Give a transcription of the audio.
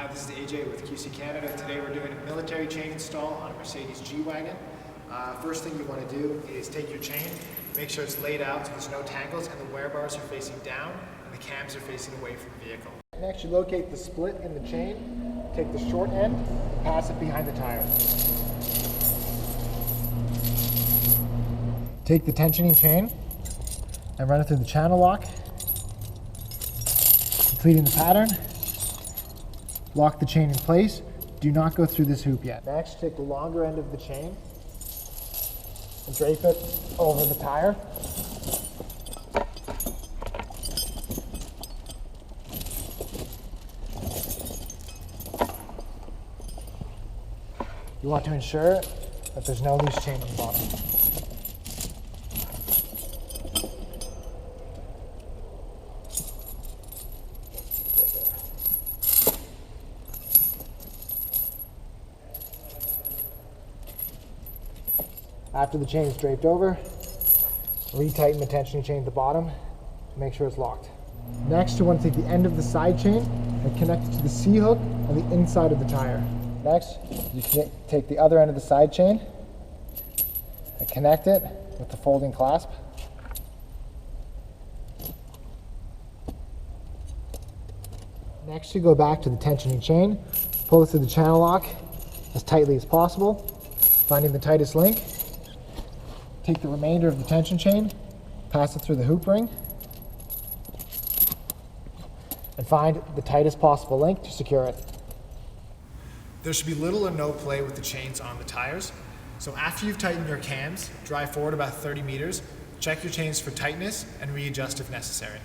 Hi, this is AJ with QC Canada. Today we're doing a military chain install on a Mercedes G Wagon. First thing you want to do is take your chain, make sure it's laid out so there's no tangles and the wear bars are facing down and the cams are facing away from the vehicle. Next, you locate the split in the chain, take the short end, and pass it behind the tire. Take the tensioning chain and run it through the channel lock, completing the pattern. Lock the chain in place. Do not go through this hoop yet. Next, take the longer end of the chain and drape it over the tire. You want to ensure that there's no loose chain on the bottom. After the chain is draped over, retighten the tensioning chain at the bottom to make sure it's locked. Next, you want to take the end of the side chain and connect it to the C-hook on the inside of the tire. Next, you can take the other end of the side chain and connect it with the folding clasp. Next, you go back to the tensioning chain, pull it through the channel lock as tightly as possible, finding the tightest link. Take the remainder of the tension chain, pass it through the hoop ring, and find the tightest possible link to secure it. There should be little or no play with the chains on the tires. So after you've tightened your cams, drive forward about 30 meters, check your chains for tightness, and readjust if necessary.